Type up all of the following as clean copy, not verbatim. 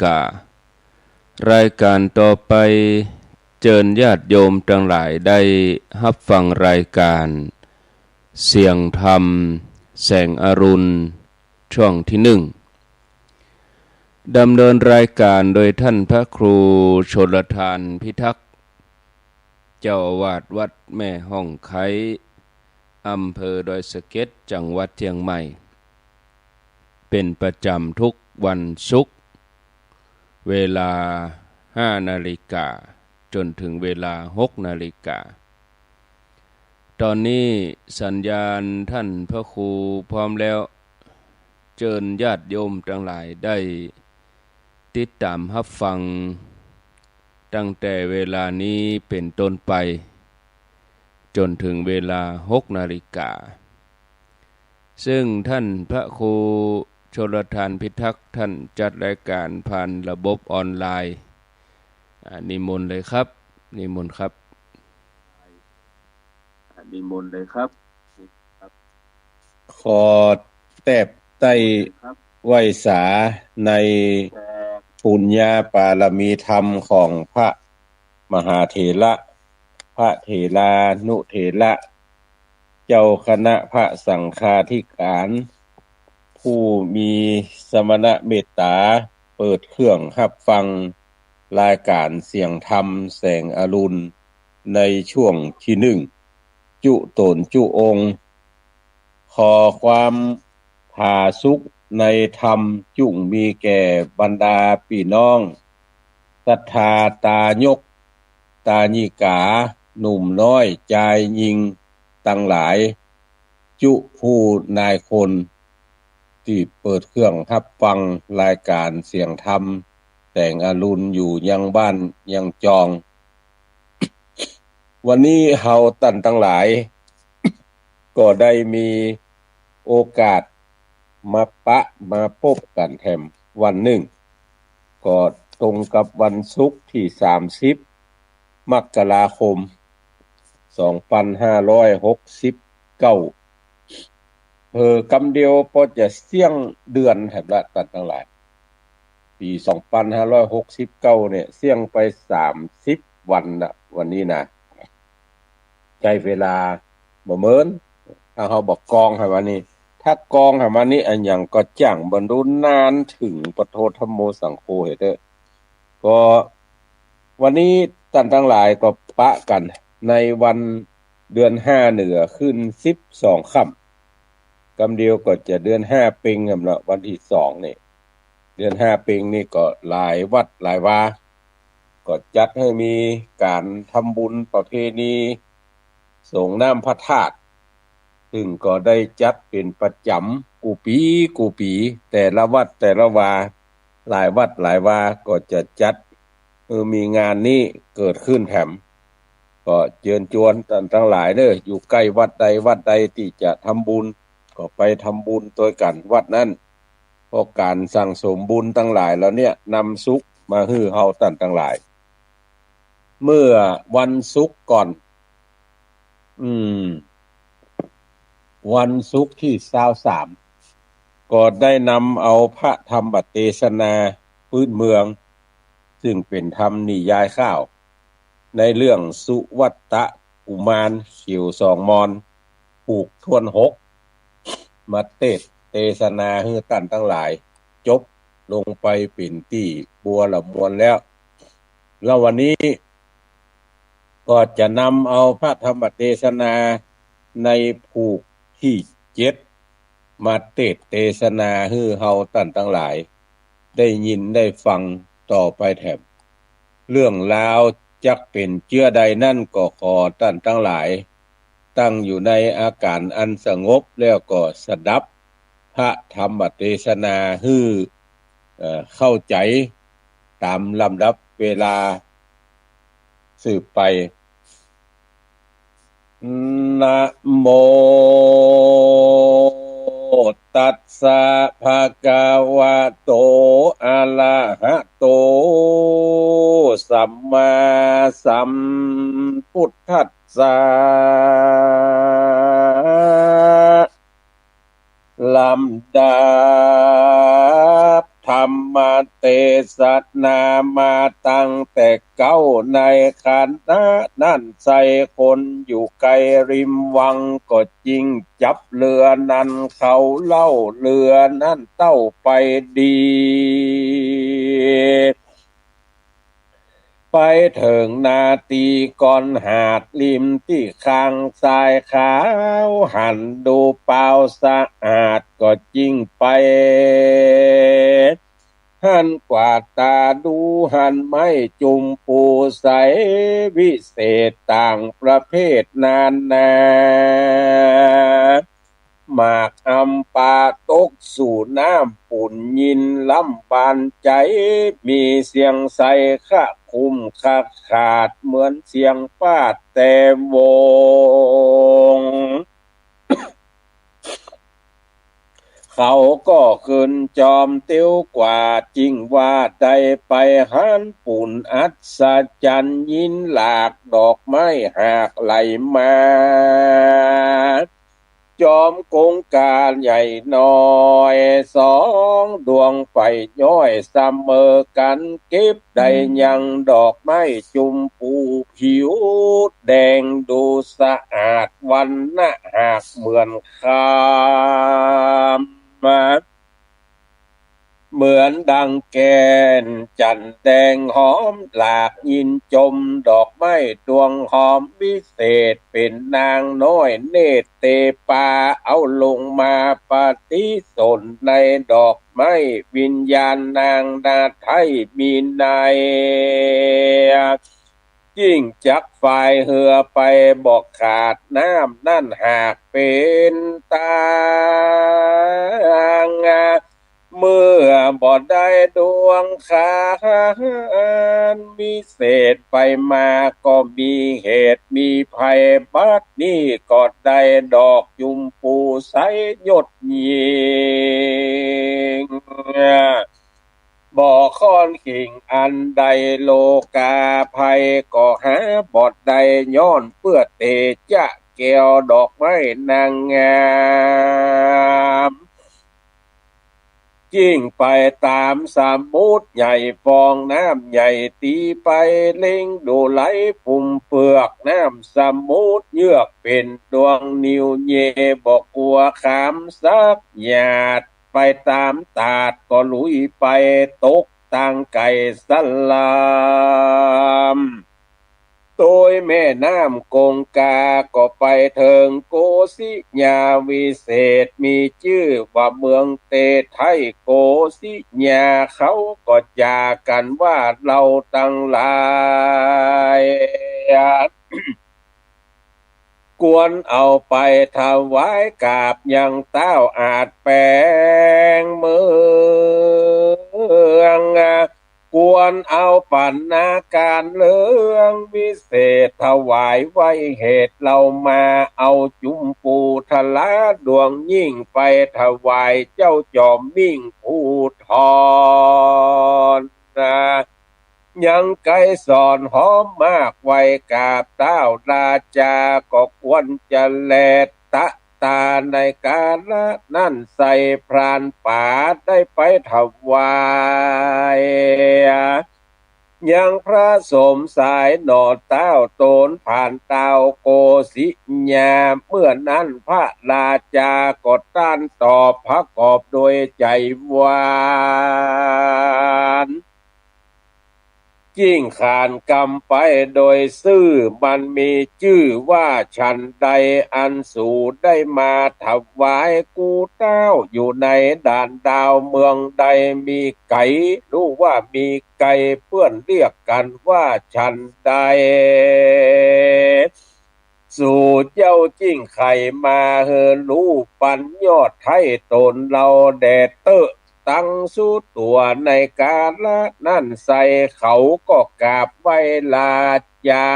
กา รายการต่อไปเชิญญาติโยมทั้งหลายได้รับฟังรายการเสียงธรรมแสงอรุณช่วงที่หนึ่งดำเนินรายการโดยท่านพระครูชลทานพิทักษ์เจ้าอาวาสวัดแม่ห้องไคอำเภอดอยสะเก็ดจังหวัดเชียงใหม่เป็นประจำทุกวันศุกร์เวลา5 นาฬิกาจนถึงเวลา6 นาฬิกาตอนนี้สัญญาณท่านพระครูพร้อมแล้วเชิญญาติโยมทั้งหลายได้ติดตามรับฟังตั้งแต่เวลานี้เป็นต้นไปจนถึงเวลา6 นาฬิกาซึ่งท่านพระครูชลทานพิทักษ์ท่านจัดรายการผ่านระบบออนไลน์นิมนต์เลยครับนิมนต์ครับนิมนต์เลยครับขอแตบใต้ไหวสาในปุญญาปารมีธรรมของพระมหาเถระพระเถรานุเถระเจ้าคณะพระสังฆาธิการผู้มีสมณเมตตาเปิดเครื่องรับฟังรายการเสียงธรรมแสงอรุณในช่วงที่หนึ่งจุตนจุองค์ขอความผาสุกในธรรมจุงมีแก่บรรดาพี่น้องศรัทธาตายกตาญิกาหนุ่มน้อยชายหญิงตั้งหลายจุผู้นายคนที่เปิดเครื่องรับฟังรายการเสียงธรรมแสงอรุณอยู่ยังบ้านยังจองวันนี้เฮาตั้นทั้งหลายก็ได้มีโอกาสมามาพบกันแถมวันหนึ่งก็ตรงกับวันศุกร์ที่30 มกราคม 2569กำเดียวพอจะเสี่ยงเดือนแถมละตันทั้งหลายปี2569เนี่ยเสี่ยงไป30วันนะวันนี้นะใช้เวลาบ่เหมือนถ้าเฮาบอกกองให้วันนี้ถ้ากองให้วันนี้อันหยังก็จ้างบรรลุนานถึงปโทธัมโมสังโฆเฮ็ดเด้อก็วันนี้ท่านทั้งหลายก็ปะกันในวันเดือน5เหนือขึ้น12ค่ำกำเดียวก็จะเดือน5เป็งนำละวันที่2นี่เดือน5เป็งนี่ก็หลายวัดหลายวาก็จัดให้มีการทำบุญประเพณีส่งน้ำพระธาตุซึ่งก็ได้จัดเป็นประจำกูปีแต่ละวัดแต่ละวาหลายวัดหลายวาก็จะจัดมีงานนี้เกิดขึ้นแถมก็เชิญชวนท่านทั้งหลายเด้ออยู่ใกล้วัดใดที่จะทำบุญก็ไปทำบุญตัวกันวัดนั้นเพราะการสั่งสมบุญทั้งหลายแล้วเนี่ยนำสุขมาให้เฮาท่านทั้งหลายเมื่อวันศุกร์ก่อนวันศุกร์ที่23ก็ได้นำเอาพระธรรมเทศนาพื้นเมืองซึ่งเป็นธรรมนิยายข้าวในเรื่องสุวัตตะกุมารเขียวสองมอนผูกทวนหกมาเทศนาให้ท่านทั้งหลายจบลงไปเป็นที่บัวละมวลแล้ววันนี้ก็จะนำเอาพระธรรมเทศนาในผูกที่7มาเทศนาให้เฮาท่านทั้งหลายได้ยินได้ฟังต่อไปแถมเรื่องราวจักเป็นเจื้อใดนั่นก็ขอท่านทั้งหลายตั้งอยู่ในอาการอันสงบแล้วก็สดับพระธรรมเทศนาให้เข้าใจตามลำดับเวลาสืบไปนะโมตัสสะภะคะวะโตอะระหะโตสัมมาสัมพุทธัสสะลำดับธรรมเท ศนามาตั้งแต่เก้าในขันธนั่นใส่คนอยู่ไกลริมวังก็จริงจับเรือนั้นเขาเล่าเรือนั้นเต้าไปดีไปถึงนาตีก่อนหาดริมที่ข้างทรายขาวหันดูเปล่าสะอาดก็จริงไปหันกวาดตาดูหันไม่จุมปูใสวิเศษต่างประเภทนานนาหมากอำปาตกสู่น้ำปุ่นยินล้ำบานใจมีเสียงใสคะคุมคักขาดเหมือนเสียงฟาดแต่วง เขาก็ขึ้นจอมเตี้ยวกว่าจริงว่าได้ไปหันปุ่นอัศจรรย์ยินหลากดอกไม้หากไหลมาจอมกงการใหญ่น้อยสองดวงไฟย้อยเสมอกันเก็บได้ยังดอกไม้จุมพูผิวแดงดูสะอาดวันนะหากเหมือนคามเหมือนดังแกนจันแดงหอมหลากยินจมดอกไม้ดวงหอมวิเศษเป็นนางน้อยเนตรเตปาเอาลงมาปฏิสนในดอกไม้วิญญาณนางนาไทยมีในยิ่งจักฝ่ายเหือไปบอกขาดน้ำนั่นหากเป็นตางเมื่อบ่ได้ดวงคานมีเศษไปมาก็มีเหตุมีภัยบัดนี้ก็ได้ดอกจุมปูใสหยดยิงบ่อค้อนขิงอันใดโลกาภัยก็หาบอดใดย้อนเพื่อเตจะแก้วดอกไม้นางงามยิ่งไปตามสามมุดใหญ่ฟองน้ำใหญ่ตีไปเล็งดูไหลปุ่มเปลือกน้ำสมุดเยือกเป็นดวงนิวเยบอกกลัวขามซักหยาดไปตามตาดก็ลุยไปตกตังไก่สลามโดยแม่น้ำกงกาก็ไปเถิงโกสิญาวิเศษมีชื่อว่าเมืองเตไทยโกสิญาเขาก็จากันว่าเราตั้งหลายกวนเอาไปถวายกราบยังเต้าอาจแปลงเมืองกวนเอาปันนาการเลืองวิเศษถวายไว้เหตุเรามาเอาจุมปูทลาดวงยิ่งไปถวายเจ้าจอมมิ่งผู้ทอนยังไกลสอนหอมมากไว้กาบเต้าราจาก็ควรจะแลตะตาในกาละนั่นใส่พรานป่าได้ไปถวายยังพระสมสายหนอดเต้าโตนผ่านเต้าโกสิญาเมื่อนั้นพระราจากดต้านตอบพระกอบโดยใจหวานยิ่งขานกรรมไปโดยซื่อมันมีชื่อว่าฉันใดอันสูได้มาถวายกูเต้าอยู่ในด่านดาวเมืองใดมีไก่รู้ว่ามีไก่เพื่อนเรียกกันว่าฉันใดสู่เจ้าจิ้งไข่มาเฮรู้ปันยอดไทยตนเราแดดเตอตั้งสู้ตัวในกาละนั่นใส่เขาก็กราบไหว้ลาจา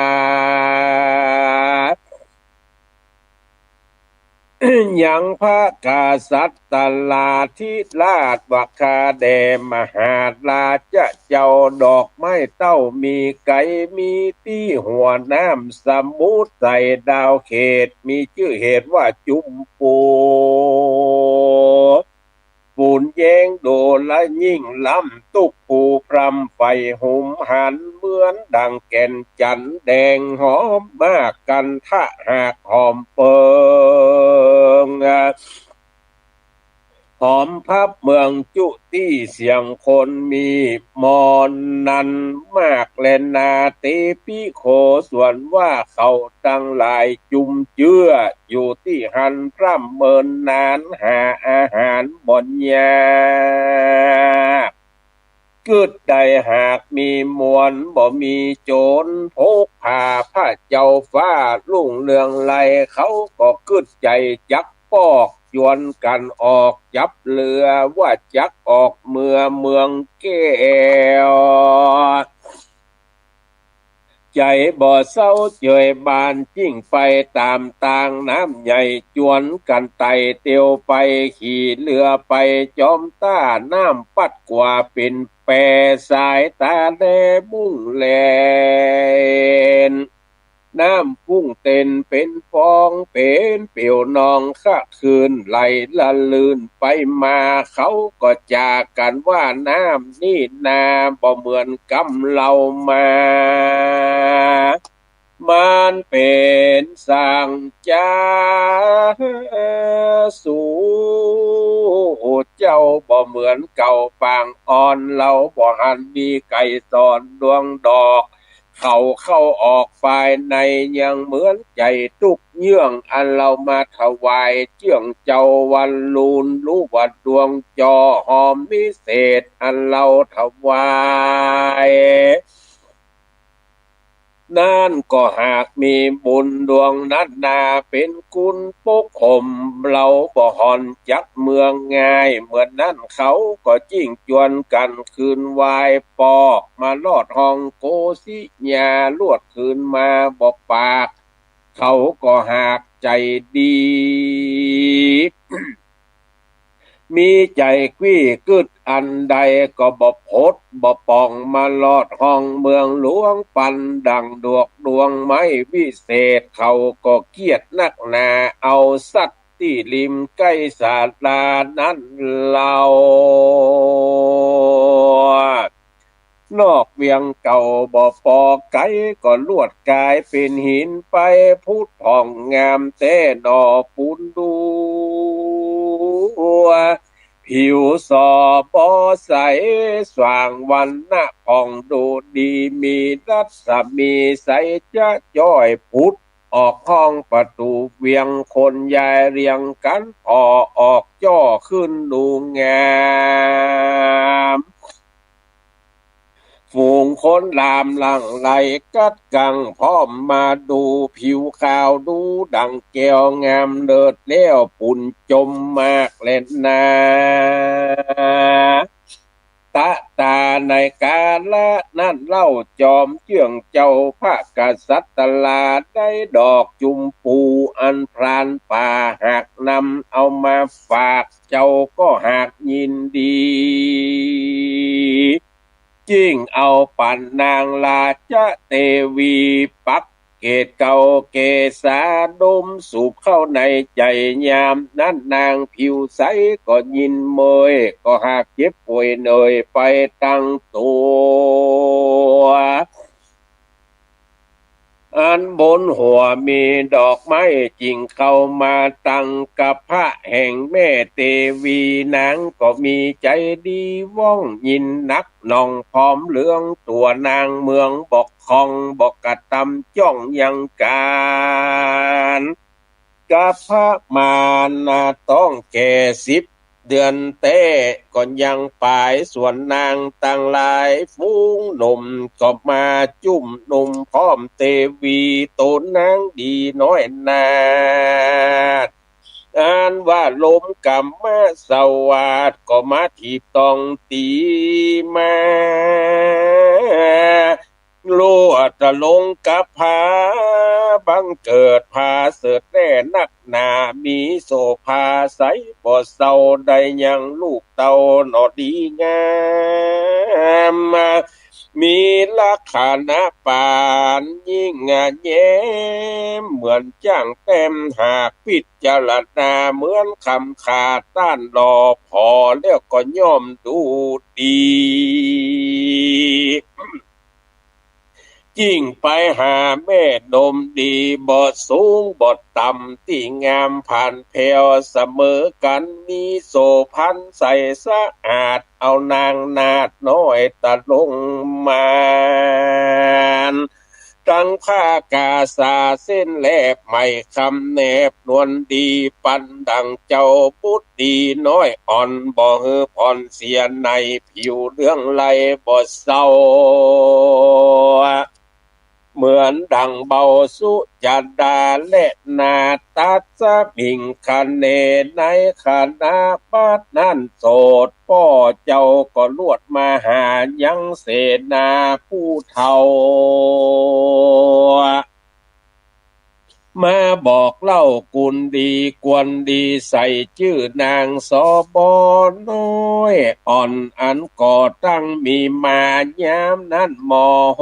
ยังพระกษัตริย์ตลาธิราชวัคาเดมหาราชเจ้าดอกไม้เต้ามีไก่มีที่หัวน้ำสมุทรใส่ดาวเขตมีชื่อเหตุว่าจุมปูปู ปูนแยงโดและยิ่งล้ำตุกผูพรำไฟหุมหันเหมือนดังแก่นจันแดงหอมมากกันทะหากหอมเปิงหอมพับเมืองจุตี้เสียงคนมีมอนนันมากแลนาเตปิโคส่วนว่าเขาตั้งหลายจุมเจื้ออยู่ที่หันร่ำเมินนานหาอาหารบ่อนยากึดใดหากมีมวลบ่มีโจรพกพาพระเจ้าฟ้าลุ่งเรืองไลเขาก็กึดใจจักปอกยวนกันออกจับเรือว่าจักออกเมืองแก้วใจบ่เศร้าเจยบานจิ้งไปตามต่างน้ำใหญ่จวนกันไต่เตียวไปขี่เรือไปจอมต้าน้ำปัดกว่าเป็นแปรสายตาแลมุ่งแลนน้ำพุ่งเต้นเป็นฟองเป็นเปี่ยวนองข้าคืนไหลละลื่นไปมาเขาก็จากกันว่าน้ำนี่นาบ่เหมือนกำเรามามันเป็นสั่งจาสู่เจ้าบ่เหมือนเก่าปางอ่อนเราบ่หันมีไก่สอนดวงดอกเข้าออกภายในยังเหมือนใจตุกเยื่องอันเรามาถวายเจื่องเจ้าวันลูนรู้ว่าดวงจอหอมมิเศษอันเราถวายนั่นก็หากมีบุญดวงนัดนาเป็นกุลปกข่มเราบ่หอนจักเมืองง่ายเหมือนนั้นเขาก็จิ้งจวนกันคืนวายปอกมาลอดห้องโกสิญาลวดคืนมาบ่ปากเขาก็หากใจดีมีใจกี้กึดอันใดก็บ่พดบ่ป่องมาลอดห้องเมืองหลวงปันดังดวงไม้วิเศษเขาก็เกียดนักหนาเอาสัตว์ที่ริมใกล้ศาลานั้นเรานอกเวียงเก่าบ่ปอไก่ก็ลวดกายเป็นหินไปพุทธผ่องงามแต่ดอปูนดูผิวสอบอใสสว่างวันหน้าผ่องดูดีมีรัศมีใสจะจ้อยพุทธออกห้องประตูเวียงคนยายเรียงกันออกจ้อขึ้นดูงามฝูงคนลามหลังไหลกัดกังพร้อมมาดูผิวขาวดูดังแก้วงามเลิศแล้วปุ่นจมมากเล่นนาตาในกาละนั่นเล่าจอมเจื่องเจ้าพระกษัตริย์ตลาดได้ดอกจุมปูอันพรานป่าหากนำเอามาฝากเจ้าก็หากยินดีจิ้งเอาปั่นนางลาจะเตวีปักเกตเก่าเกษาดมสูบเข้าในใจยามนั้นนางผิวใสก็ยินเมยก็หากเจ็บป่วยเหนื่อยไปตั้งตัวอันบนหัวมีดอกไม้จริงเข้ามาตั้งกับพระแห่งแม่เตวีนางก็มีใจดีว่องยินนักนองพร้อมเหลืองตัวนางเมืองบอกคองบอกกระตำจ้องยังการกับพระมานาต้องแก่10 เดือนเต้ก่อนยังปลายส่วนนางต่างหลายฟูงหนุ่มก็มาจุ่มหนุ่มพร้อมเตวีตนนางดีน้อยนาอ่านว่าลมกรรมมาสวัสดก็มาถีบตองตีมาโลดลงกับผาบังเกิดพาเสดแน่นักหนามีโสภาใสบ่เศร้าได้ยังลูกเต่าหนอดีงาม มีลักษณะปานยิ่งแย้มเหมือนจ้างเต็มหากพิจารณาเหมือนคำขาดต้านรอพอแล้วก็ย่อมดูดียิ่งไปหาแม่นมดีบ่สูงบ่ต่ำที่งามผ่านแผ่วเสมอกันมีโสพันใสสะอาดเอานางนาดน้อยตะลงมาตั้งผ้ากาสาเส้นแลบไม่คำแนบนวลดีปันดังเจ้าพุทธดีน้อยอ่อนบ่เฮือผ่อนเสียในผิวเรื่องไหลบ่เศร้าเหมือนดังเบาสุจัดดาและนาตัดสบิงคันเนในคณะบ้านนั่นโสดพ่อเจ้าก็ลวดมาหายังเสนาผู้เฒ่ามาบอกเล่ากุลดีกวนดีใส่ชื่อนางสบน้อยอ่อนอันก่อตั้งมีมายามนั้นมโห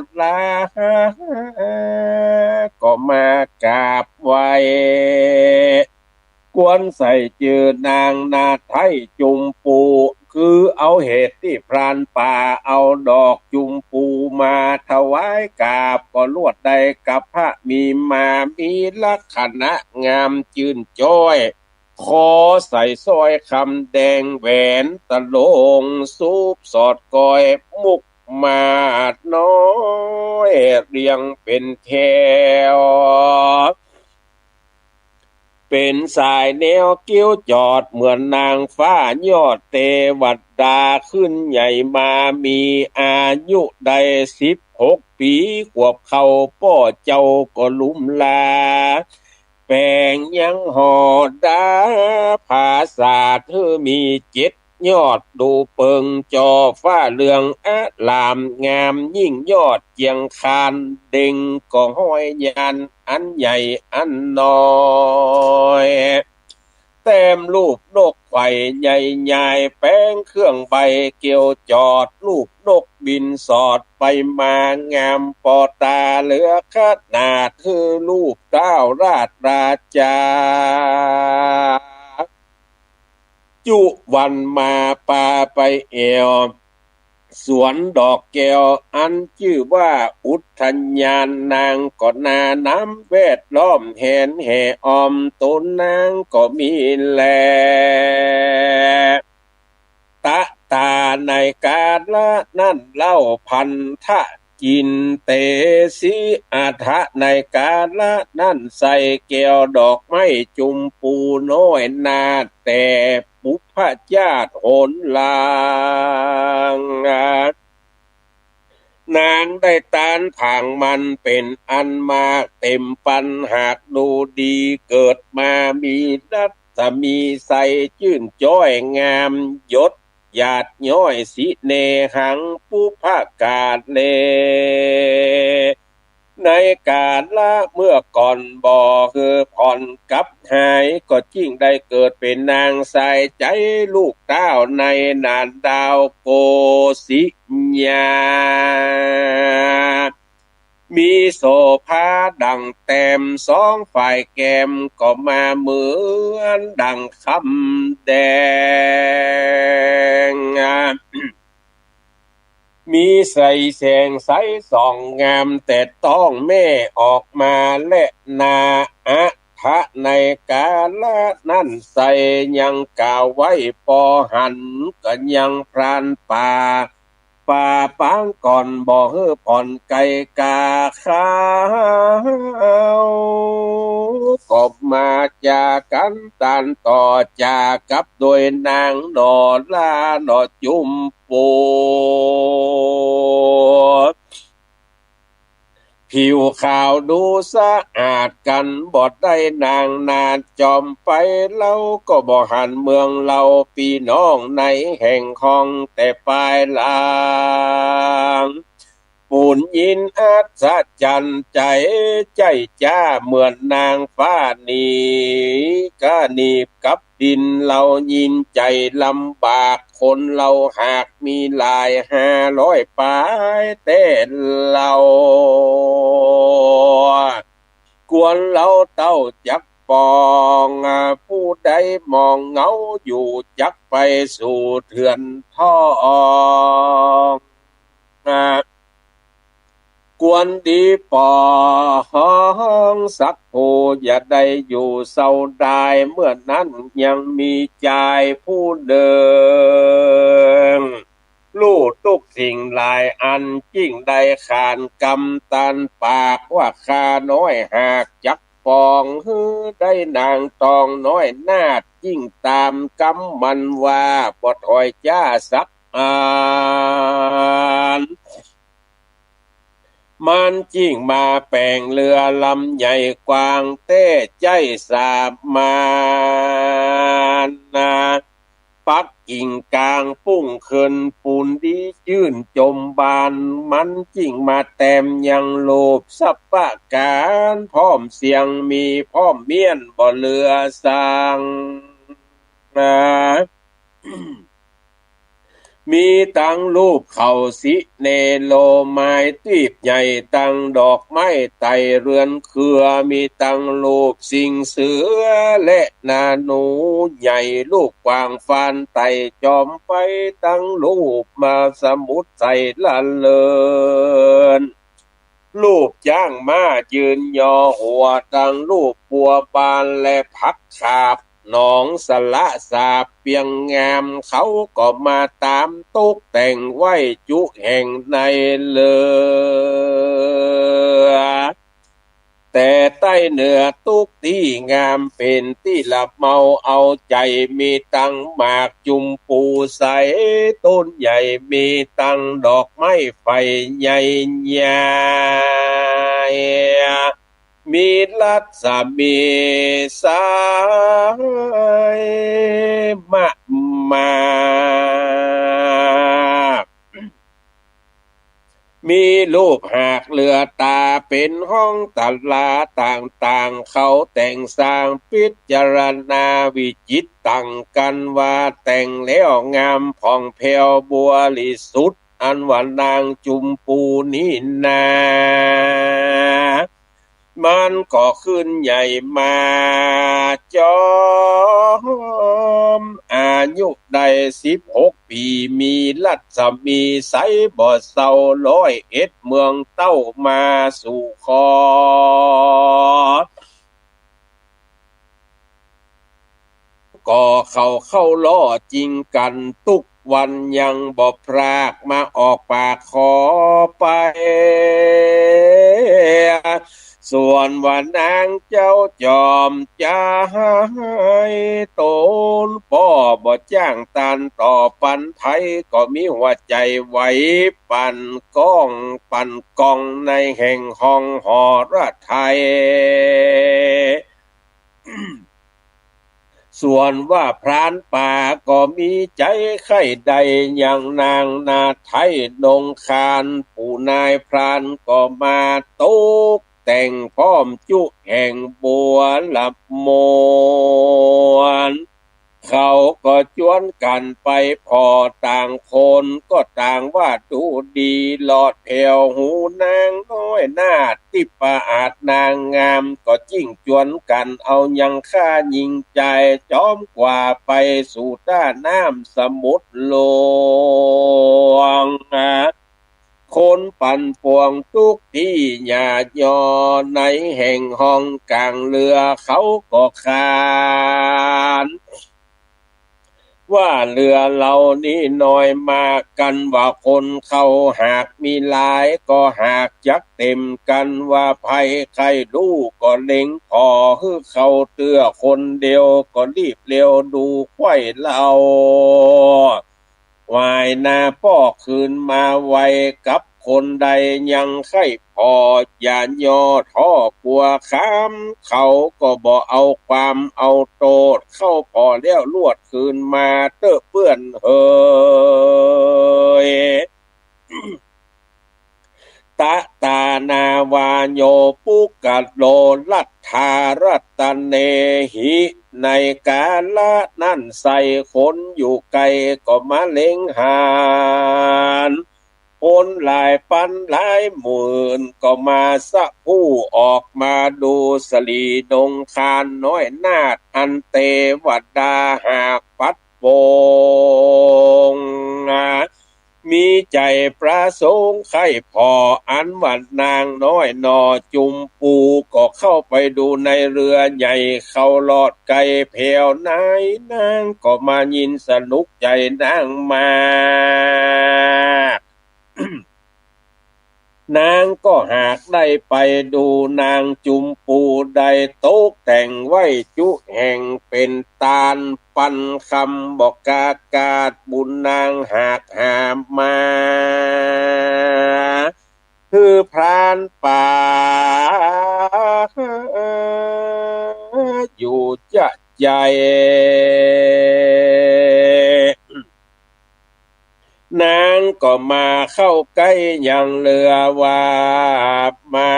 ฬลาก็มากราบไว้กวนใส่ชื่อนางนาไทยจุมปูคือเอาเหตุที่พรานป่าเอาดอกจุมปูมาถวายกราบก็ลวดใดกับพระมีมามีลักษณะงามจื่นจ้อยคอใส่สร้อยคำแดงแหวนตะโลงสูบสอดกอยมุกมาดน้อยเรียงเป็นแถวเป็นสายแนวกิ้วจอดเหมือนนางฟ้ายอดเทวดาขึ้นใหญ่มามีอายุได้16 ปีขวบเขาป้อเจ้าก็ลุ่มลาแปลงยังหอดาภาษาเธอมี7 ยอดดูเปิงจอฟ้าเรืองอลามงามยิ่งยอดเจียงคานเด่งก็ห้อยยันอันใหญ่อันน้อยแต้มรูปนกไข่ใหญ่ๆแป้งเครื่องใบเกี่ยวจอดรูปนกบินสอดไปมางามปอตาเหลือขนาดคือรูปเต้าราชราชาจุวันมาปาไปเอวสวนดอกแก้วอันชื่อว่าอุทยานนางก็นาน้ำแวดล้อมแหนแห่ออมต้นนางก็มีแลตะตาในกาละนั่นเล่าพันธะจินเตสีอาทะในกาละนั่นใส่แก้วดอกไม้จุมปูน้อยนาแต่ปุพพญาติโหนลางนางได้ตานผางมันเป็นอันมาเต็มปันหากดูดีเกิดมามีรัศมีใสชื่นจ้อยงามยศหยาดย้อยสิเนหังปุพกาศเลในกาลละเมื่อก่อนบ่คือผ่อนกับหายก็จิ้งได้เกิดเป็นนางใส่ใจลูกเต้าในนานดาวโกสิญามีโสภาดังแต้ม2 ฝ่ายแก้มก็มาเหมือนดังคำแดงมีใส่แสงใสส่องงามแต่ต้องแม่ออกมาและนาอะทะในกาละนั่นใส่ยังกล่าวไว้ปอหันก็ยังพรานป่าปางก่อนบ่เฮือผ่อนไก่กาขาวก็มาจากกันตันต่อจากกับโดยนางดอลาดอจุมปูผิวขาวดูสะอาดกันบ่ได้นางนานจอมไปเล่าก็บ่หันเมืองเราปีน้องในแห่งของแต่ปลายลาง ปูนยินอัศจรรย์ใจใจจ้าเหมือนนางฟ้านีก็หนีบกับดินเรายินใจลำบากคนเราหากมีหลาย500ปลายแต่เรากวนเราเต้าจักปองผู้ใดมองเงาอยู่จักไปสู่เถื่อนท่อกวนดีปอห้องสักโหอย่าได้อยู่เศร้าได้เมื่อนั้นยังมีใจผู้เดิมลู่ทุกสิ่งหลายอันยิ่งได้ขานกำตันปากว่าข้าน้อยหากจักปองฮือได้นางตองน้อยนาดยิ่งตามกำมันว่าบ่ถอยจ้าสักมันจริงมาแปลงเรือลำใหญ่กว้างเต้ใจสาบมานาปักกิ่งกลางปุ้งเคินปูนดียื่นจมบานมันจริงมาแต้มยังโลบสัปปะการพร้อมเสียงมีพร้อมเมียนบ่เรือสร้างนะมีตั้งรูปเขาสิเนโลไม้ตีบใหญ่ตั้งดอกไม้ไต่เรือนเครือมีตั้งรูปสิงเสือและนาหนูใหญ่ลูกกวางฟานไต่จอมไปตั้งรูปมาสมุดใส่ละเลินรูปจ้างมายืนยอหัวตั้งรูปบัวบานและพักขาบหนองสละสาบเปียงงามเขาก็มาตามตกแต่งไว้จุแห่งในเลือแต่ใต้เหนือตุกที่งามเป็นที่ละเมาเอาใจมีตั้งหมากจุมปูใสต้นใหญ่มีตั้งดอกไม้ไฟใหญ่ใหญ่มีลัดสามีสายมามีรูปหากเรือตาเป็นห้องตลาต่างๆเขาแต่งสร้างพิจารณาวิจิตต่างกันว่าแต่งแล้วงามผ่องแผ้วบัวลิสุดอันว่านางจุมปูนี่นามันก็ขึ้นใหญ่มาจอมอายุได้16 ปีมีลัดสามีใสบ่เศร้า101เมืองเต้ามาสู่คอก็เข้าล้อจริงกันทุกวันยังบ่พรากมาออกปากขอไปส่วนว่านางเจ้าจอมจะให้ตนพ่อบ่จ้างตันต่อปันไผก็มีหัวใจไหวปั่นก้องในแห่งห้องหอระไทยส่วนว่าพรานป่าก็มีใจไข้ใดอย่างนางนาไทยดงคานผู้นายพรานก็มาตกแต่งพร้อมจุแห่งบัวลับมวนเขาก็จวนกันไปพอต่างคนก็ต่างว่าดูดีหลอดแผ่วหูนางน้อยนาติปะอาจนางงามก็จิ้งจวนกันเอายังค่ายิงใจจอมกว่าไปสู่ต้าน้ำสมุทรหลวงคนปั่นป่วงทุกที่หยาดยอในแห่งห้องกลางเรือเขาก็คานว่าเรือเรานี่น้อยมากันว่าคนเขาหากมีหลายก็หากจักเต็มกันว่าภัยใครรู้ก็เล็งพอคือเขาเตื้อคนเดียวก็รีบเร็วดูไข่เราวายนาป้อคืนมาไวกับคนใดยังไข้พออย่าย่อท้อกลัวค้ำเขาก็บ่เอาความเอาโตดเข้าพอแล้วลวดคืนมาเต้อเปื้อนเฮย ตะตานาวาโยปุกัดโลลัทธารัตเนหิในกาละนั่นใส่คนอยู่ไกลก็มาเล็งหานคนหลายปันหลายหมื่นก็มาสะผู้ออกมาดูสลีดงคานน้อยนาฏอันเตวดาหากปัดโปงมีใจประสงค์ใครพออันวัดนางน้อยนอจุมปูก็เข้าไปดูในเรือใหญ่เขาลอดไกลเพวนายนางก็มายินสนุกใจนางมา นางก็หากได้ไปดูนางจุมปูได้โต๊ะแต่งไว้จุแห่งเป็นตาลปันคำบอกกากาดบุญนางหากหามมาคือพรานป่าอยู่จะใจนางก็มาเข้าใกล้ยังเรือว่ามา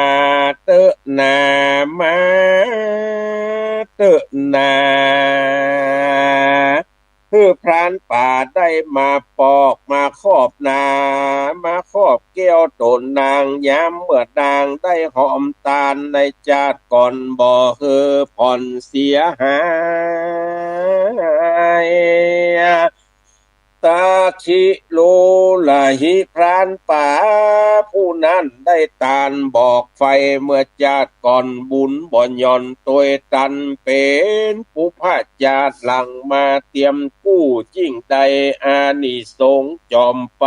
เตอะนามาเตอะนาคือพรานป่าได้มาปอกมาครอบนามาครอบแก้วตนนางย้ำเมื่อนางได้หอมตาลในจาดก่อนบ่คือผ่อนเสียหายตาชิโลลาหิพรานป่าผู้นั้นได้ตานบอกไฟเมื่อจาดก่อนบุญบ่ย่อนตัวตันเป็นผู้พาจาดหลังมาเตรียมกู้จิ้งใดอานิสงส์จอมไป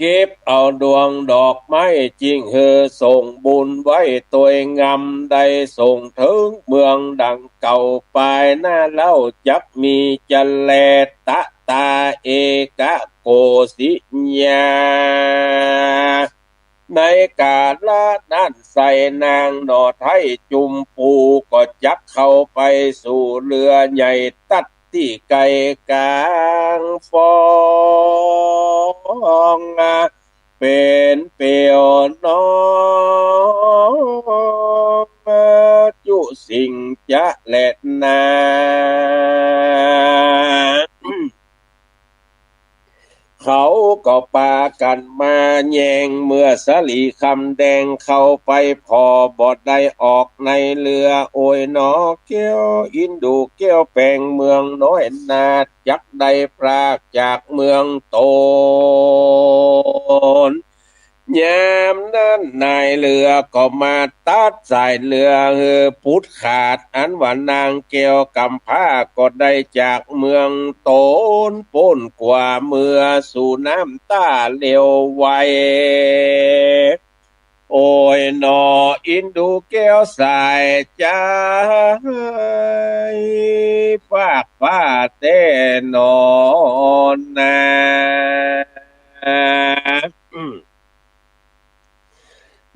เก็บเอาดวงดอกไม้จริงเฮอส่งบุญไว้ตัวงำได้ส่งถึงเมืองดังเก่าไปหน้าเล่าจักมีจะแลตะตาเอกะโกสิญาในกาละนั้นใส่นางนอไทยจุมปูก็จักเข้าไปสู่เรือใหญ่ตัดที่ไกลกลางฟองเป็นเปียวนองจุสิ่งจะเล็ดนาเขาก็ปากันมาแยงเมื่อสลีคำแดงเข้าไปพอบอดได้ออกในเรือโอยนอเกี้ยวอินดูเกี้ยวแปลงเมืองน้อยนาจักได้ปรากจากเมืองโตนยามนั้นนายเรือก็มาตัดสายเรือพุทธขาดอันว่านางเกียวกำผ้าก็ได้จากเมืองโตนป้นกว่าเมื่อสู่น้ำตาเลี้ยวไวโอ้ยนออินดูแก้วสายใจฝากฟ้าเต้นอนนา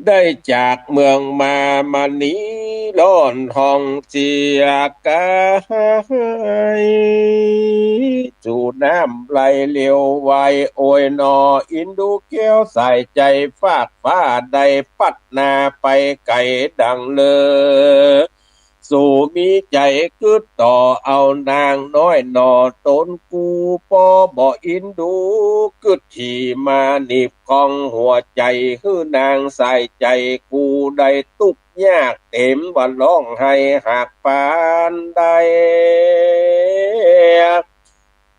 ได้จากเมืองมานี้ล้อนห้องเจียกายสู่น้ำไหลเลี้ยวไวโอยนออินดูแก้วใส่ใจฟากฟ้าได้ปัดนาไปไก่ดังเลยสู่มีใจกึดต่อเอานางน้อยนอต้นกูปอบ่อินดูกึดที่มานิบของหัวใจคือนางใส่ใจกูได้ตุกยากเต็มว่าร้องให้หากปานใด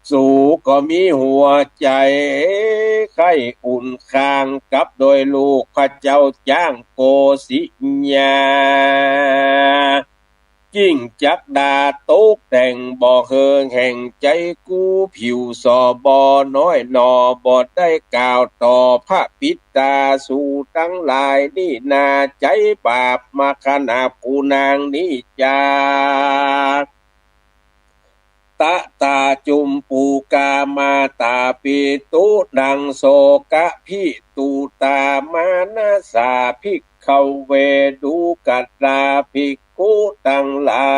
สู่ก็มีหัวใจไข้อุ่นข้างกับโดยลูกพระเจ้าจ้างโกสิญายิ่งจักดาโต๊กแต่งบ่เฮิงแห่งใจกูผิวสอบอน้อยนอบอได้กล่าวต่อพระปิตาสู่ทั้งหลายนี่นาใจบาปมาขนาบกูนางนี้จาตะตาจุมปูกามาตาปิตุดังโสกะพิตูตามานาสาภิกขเวดูกัตตาภิกขุตั้งหลา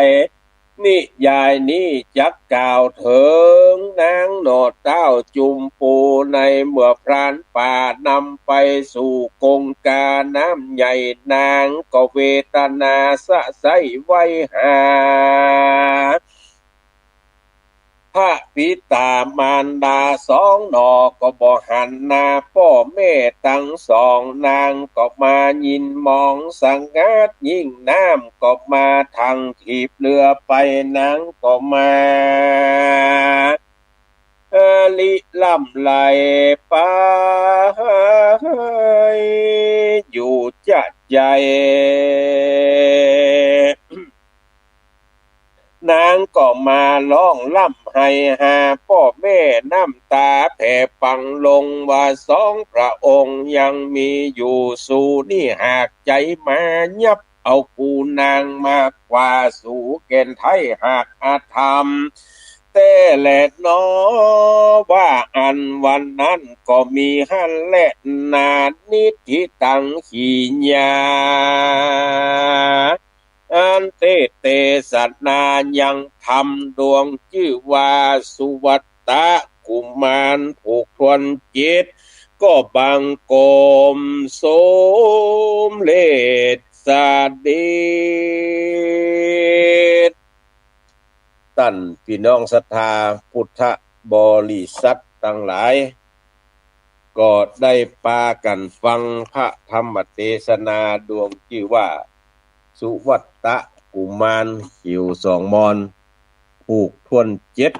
ย นิยายนี้จักกล่าวถึงนางโนดเต้าจุมปูในเมื่อพรานป่านำไปสู่กงกาน้ำใหญ่นางก็เวทนาสะใสไว้หาพระปิตามารดาสองหนอก็บ่หันหน้าพ่อแม่ทั้งสองนางก็มายินมองสังกาดยิ่งน้ำก็มาทางถีบเรือไปนางก็มาลิล่ำไหลไปอยู่จะใจนางก็มาร้องล่ำให้หาพ่อแม่น้ำตาแผ่ปังลงว่าสองพระองค์ยังมีอยู่สู่นี่หากใจมายับเอาปูนางมากกว่าสู่เกณฑ์ไทยหากอาธรรมแต่แหละน้อว่าอันวันนั้นก็มีหันและนานิทิตังขีญาอันเตสัตนายังทำดวงชื่อว่าสุวัตตะกุมารผูกทวนจิตก็บังโกมโสมเลศสาดิตท่านพี่น้องศรัทธาพุทธบริษัททั้งหลายก็ได้ปากันฟังพระธรรมเทศนาดวงชื่อว่าสุวัตตะกุมารหิวสองมอนผูกทวนเจ็ด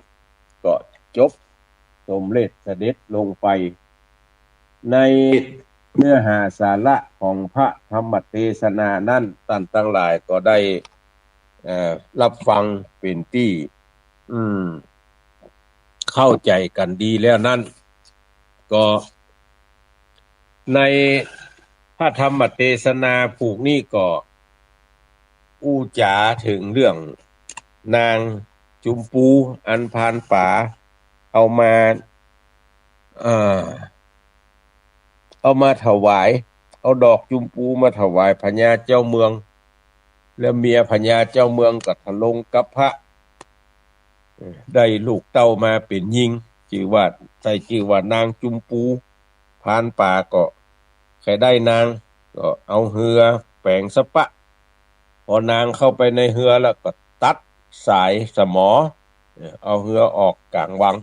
ก็จบสมเด็จเสด็จลงไปในเนื้อหาสาระของพระธรรมเทศนานั้นท่านทั้งหลายก็ได้รับฟังเป็นที่เข้าใจกันดีแล้วนั่นก็ในพระธรรมเทศนาผูกนี้ก็อู้จ๋าถึงเรื่องนางจุมปูอันพานป่าเอามาถวายเอาดอกจุมปูมาถวายพญาเจ้าเมืองแล้วเมียพญาเจ้าเมืองก็ทะลงกับพระได้ลูกเต้ามาเป็นหญิงชื่อว่าใส่ชื่อว่านางจุมปูพานป่าก็ใครได้นางก็เอาเหือแฝงสปะพอนางเข้าไปในเหือแล้วก็ตัดสายสมอเอาเหือออกกลางวัง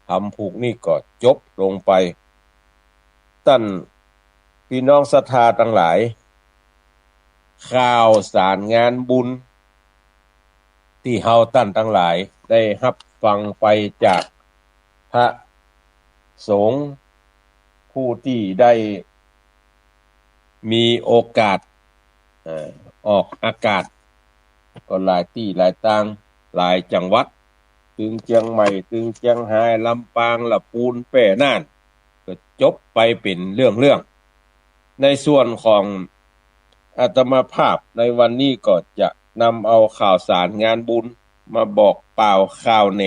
ทำผูกนี่ก็จบลงไปท่านพี่น้องศรัทธาทั้งหลายข่าวสารงานบุญที่เฮาท่านทั้งหลายได้รับฟังไปจากพระสงฆ์ผู้ที่ได้มีโอกาสออกอากาศก็หลายที่หลายต่างหลายจังหวัดถึงเชียงใหม่ถึงเชียงรายลำปางลำพูนแพร่น่านก็จบไปเป็นเรื่องในส่วนของอาตมาภาพในวันนี้ก็จะนำเอาข่าวสารงานบุญมาบอกเปล่าข่าวแหน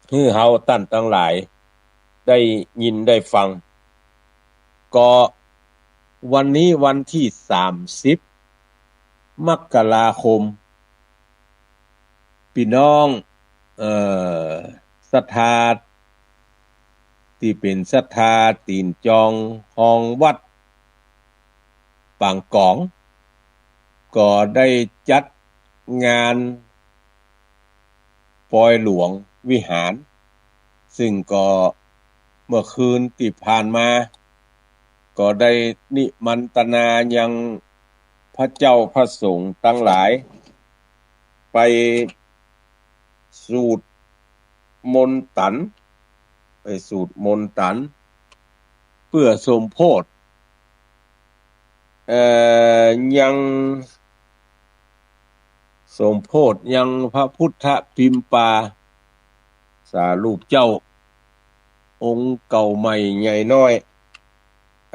ให้เฮาท่านทั้งหลายได้ยินได้ฟังก็วันนี้วันที่30 มกราคมพี่น้องศรัทธาที่เป็นศรัทธาตีนจองห้องวัดปางกองก็ได้จัดงานปอยหลวงวิหารซึ่งก็เมื่อคืนที่ผ่านมาก็ได้นิมนตนายังพระเจ้าพระสงฆ์ทั้งหลายไปสูตรมนต์ตันเพื่อสมโภชยังสมโภชยังพระพุทธพิมพาสารูปเจ้าองค์เก่าใหม่ใหญ่น้อย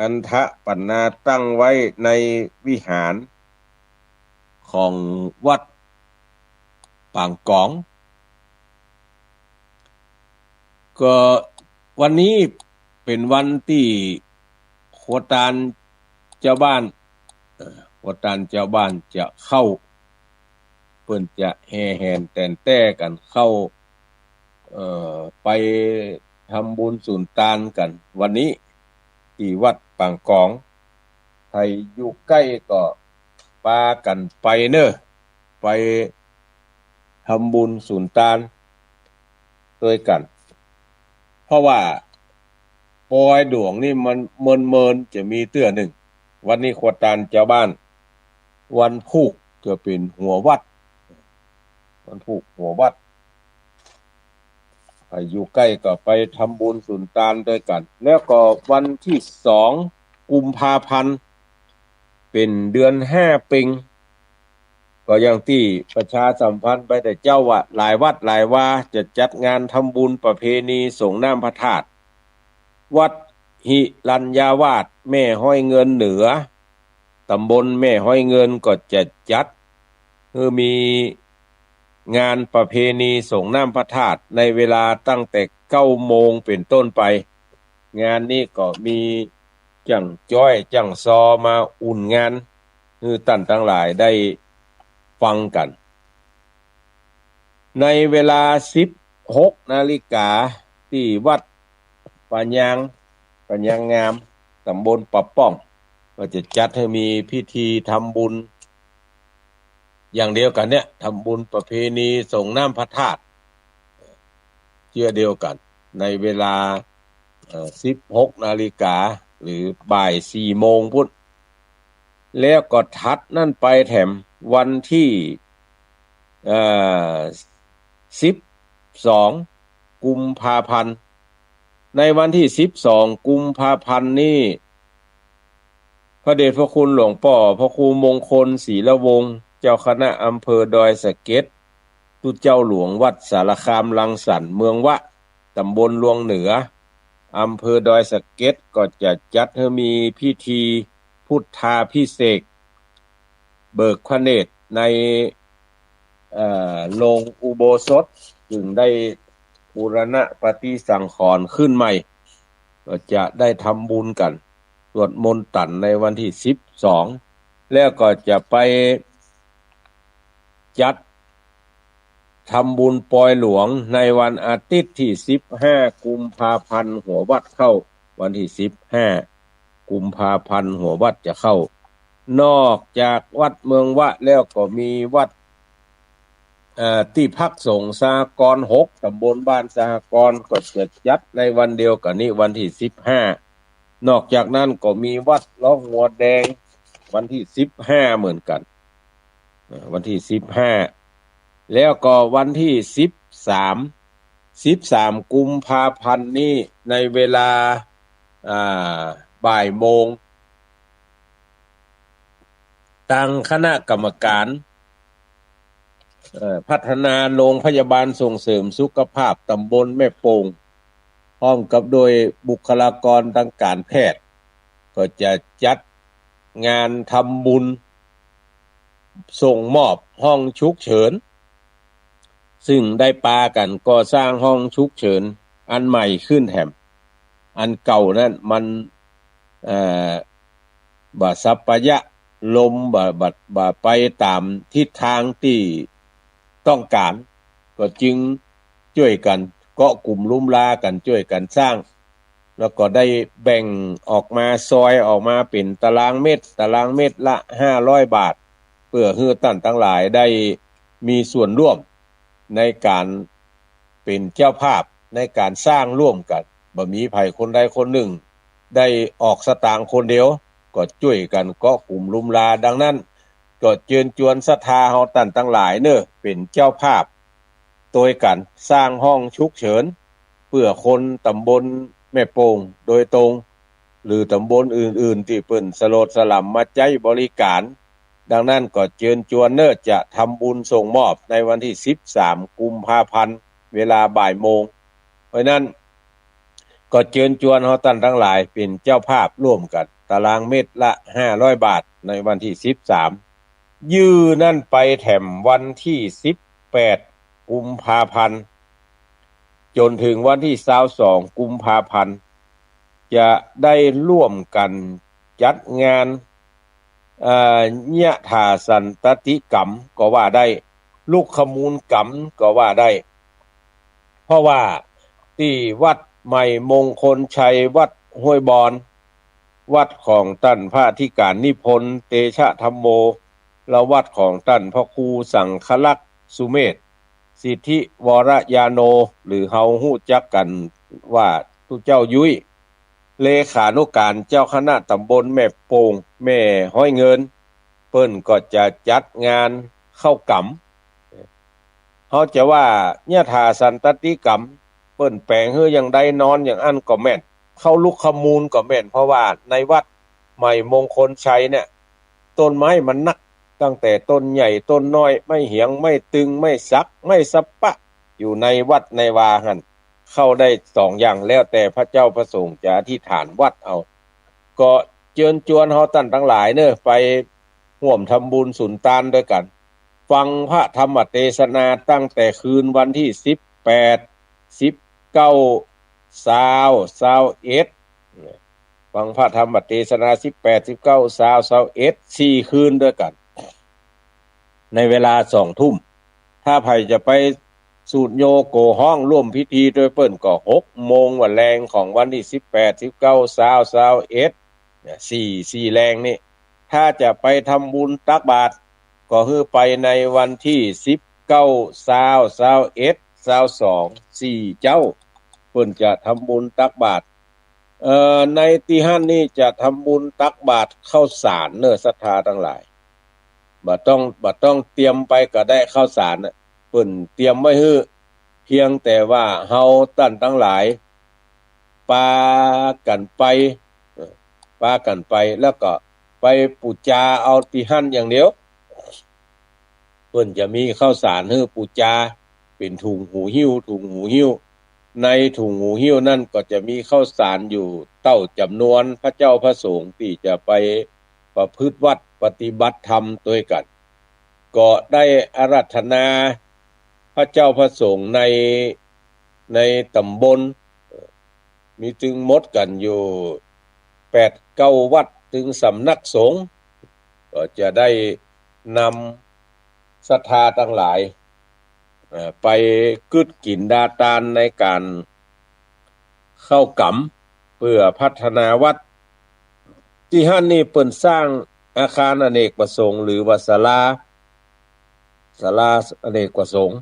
อันทะปัณนาตั้งไว้ในวิหารของวัดปางกองก็วันนี้เป็นวันที่โคตานเจ้าบ้านจะเข้า พิ่นจะแห่แหนแต่นแต้กันเข้าไปทำบุญสุนทานกันวันนี้ที่วัดปางกองใครอยู่ใกล้ก็พากันไปเน้อไปทำบุญสุนทานด้วยกัน เพราะว่าปอยดวงนี่มันเมินจะมีเตื้อหนึ่งวันนี้ขวดตานเจ้าบ้านวันพุกจะเป็นหัววัดวันพุกหัววัดอยู่ใกล้ก็ไปทำบุญสุนทานด้วยกันแล้วก็วันที่2 กุมภาพันธ์เป็นเดือน5เป็งก็อย่างที่ประชาสัมพันธ์ไปแต่เจ้าว่าหลายวัดหลายวาจะจัดงานทำบุญประเพณีส่งน้ำพระธาตุวัดหิรัญญาวาสแม่ห้อยเงินเหนือตำบลแม่ห้อยเงินก็จะจัดมีงานประเพณีส่งน้ำพระธาตุในเวลาตั้งแต่9 โมงเป็นต้นไปงานนี้ก็มีจังจ้อยจังซอมาอุ่นงานท่านทั้งหลายได้ฟังกันในเวลา 16 นาฬิกาที่วัดปัญญางงามตำบลปะป้องก็จะจัดให้มีพิธีทำบุญอย่างเดียวกันเนี่ยทำบุญประเพณีส่งน้ำพระธาตุเชื่อเดียวกันในเวลา16 นาฬิกาหรือบ่าย 4 โมงพุ่นแล้วก็ทัดนั่นไปแถมวันที่12 กุมภาพันธ์ในวันที่12 กุมภาพันธ์นี้พระเดชพระคุณหลวงพ่อพระครูมงคลศรีละวงศ์เจ้าคณะอำเภอดอยสะเก็ดตุเจ้าหลวงวัดสารคามรังสรรค์เมืองวะตำบลลวงเหนืออำเภอดอยสะเก็ดก็จะจัดให้มีพิธีพุทธาภิเษกเบิกพระเนตรในโรงอุโบสถจึงได้บูรณะปฏิสังขรณ์ขึ้นใหม่ก็จะได้ทำบุญกันสวดมนต์ตันในวันที่12แล้วก็จะไปจัดทำบุญปอยหลวงในวันอาทิตย์ที่15 กุมภาพันธ์หัววัดเข้าวันที่15 กุมภาพันธ์หัววัดจะเข้านอกจากวัดเมืองวะแล้วก็มีวัดที่พักสงฆ์สหกรณ์6ตำบลบ้านสหกรณ์ก็จะจัดในวันเดียวกันนี้วันที่15นอกจากนั้นก็มีวัดล่องหัวแดงวันที่15เหมือนกันวันที่15แล้วก็วันที่13 กุมภาพันธ์นี้ในเวลาบ่ายโมงทางคณะกรรมการพัฒนาโรงพยาบาลส่งเสริมสุขภาพตำบลแม่โป่งพร้อมกับโดยบุคลากรทางการแพทย์ก็จะจัดงานทำบุญส่งมอบห้องฉุกเฉินซึ่งได้ปากันก่อสร้างห้องฉุกเฉินอันใหม่ขึ้นแถมอันเก่านั้นมันบ่สัปปะยะลมบ่ไปตามทิศทางที่ต้องการก็จึงช่วยกันเกาะกลุ่มลุ่มลากันช่วยกันสร้างแล้วก็ได้แบ่งออกมาซอยออกมาเป็นตารางเมตรละ500 บาทเพื่อให้ท่านทั้งหลายได้มีส่วนร่วมในการเป็นเจ้าภาพในการสร้างร่วมกันบ่มีไผคนใดคนหนึ่งได้ออกสตางค์คนเดียวก็ช่วยกันเกาะกลุ่มลุ่มลาดังนั้นก็เชิญชวนศรัทธาเฮาท่านทั้งหลายเน้อเป็นเจ้าภาพโดยกันสร้างห้องฉุกเฉินเพื่อคนตำบลแม่โป่งโดยตรงหรือตำบลอื่นๆที่เพิ่นสโลดสลัมมาใช้บริการดังนั้นก็เชิญชวนเน้อจะทำบุญส่งมอบในวันที่13 กุมภาพันธ์เวลาบ่ายโมงเพราะนั้นก็เชิญชวนเฮาท่านทั้งหลายเป็นเจ้าภาพร่วมกันตารางเมตรละ500 บาทในวันที่13ยื้อนั่นไปแถมวันที่18 กุมภาพันธ์จนถึงวันที่22 กุมภาพันธ์จะได้ร่วมกันจัดงานญะถาสันตติกรรมก็ว่าได้ ลูกขมูลกำก็ว่าได้เพราะว่าที่วัดใหม่มงคลชัยวัดห้วยบอนวัดของท่านพระอธิการนิพนธ์เตชะธัมโมและวัดของท่านพระครูสังฆลักษณ์สุเมธสิทธิวรยาโนหรือเฮาฮู้จักกันว่าทุเจ้ายุ้ยเลขานุการเจ้าคณะตำบลแม่โป่งแม่ห้อยเงินเปิ้นก็จะจัดงานเข้ากำเขาจะว่าญาถาสันตติกรรมเปิ้นแปลงฮื้ออย่างใดนอนอย่างอันก็แม่นเข้าลุกขมูลก็แม่นเพราะว่าในวัดใหม่มงคลชัยเนี่ยต้นไม้มันนักตั้งแต่ต้นใหญ่ต้นน้อยไม่เหียงไม่ตึงไม่สักไม่สับปะอยู่ในวัดในวาหั่นเข้าได้2อย่างแล้วแต่พระเจ้าประสงค์จะอธิษฐานวัดเอาก็เชิญชวนเฮาท่านทั้งหลายเด้อไปร่วมทำบุญสุนทานด้วยกันฟังพระธรรมเทศนาตั้งแต่คืนวันที่18 19 20 21ฟังพระธรรมเทศนา18 19 20 21 4คืนด้วยกันในเวลา 20:00 นถ้าใครจะไปสูตรโยโกห้องร่วมพิธีโดยเปิ้นก็6 โมงวันแรงของวันที่18 19 20 21เนี่ย4แรงนี่ถ้าจะไปทำบุญตักบาตรก็คือไปในวันที่19 20 21 22 4เจ้าเปิ้นจะทำบุญตักบาตรในที่หั่นนี่จะทำบุญตักบาตรข้าวสารเน้อศรัทธาทั้งหลายบ่ต้องเตรียมไปก็ได้ข้าวสารน่ะเปิ้นเตรียมไว้ฮื้อเพียงแต่ว่าเฮาท่านทั้งหลายปากันไปแล้วก็ไปปูจาเอาที่หั่นอย่างเดียวเพิ่นจะมีข้าวสารฮื้อปูจาเป็นถุงหูหิ้วในถุงหูหิ้วนั่นก็จะมีข้าวสารอยู่เต้าจำนวนพระเจ้าพระสงฆ์ที่จะไปประพฤติวัดปฏิบัติธรรมด้วยกันก็ได้อาราธนาพระเจ้าพระสงฆ์ในตำบลมีถึงหมดกันอยู่8-9 วัดถึงสำนักสงฆ์ก็จะได้นำศรัทธาทั้งหลายไปกึดกินดาตานในการเข้ากำเพื่อพัฒนาวัดที่หั่นนี่เปิ้นสร้างอาคารอเนกประสงค์หรือว่าศาลาอเนกประสงค์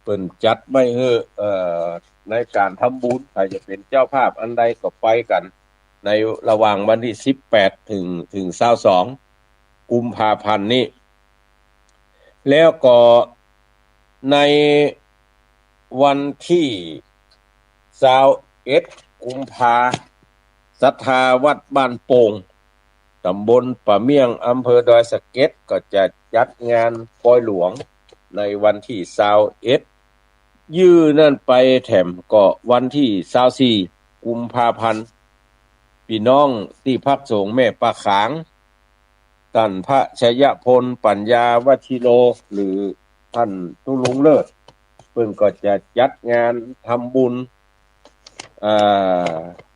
เปิ้นจัดไว้ให้ในการทำบุญใครจะเป็นเจ้าภาพอันใดก็ไปกันในระหว่างวันที่18ถึง22 กุมภาพันธ์นี้แล้วก็ในวันที่21 กุมภาศรัทธาวัดบ้านโป่งตำบลปะเมี่ยงอำเภอดอยสะเก็ดก็จะจัดงานปอยหลวงในวันที่21ยื้อนั่นไปแถมก็วันที่24 กุมภาพันธ์พี่น้องที่พักสงฆ์แม่ปะขางท่านพระชยพลปัญญาวชิโรหรือท่านตุลุงเลิศเพิ่นก็จะจัดงานทำบุญ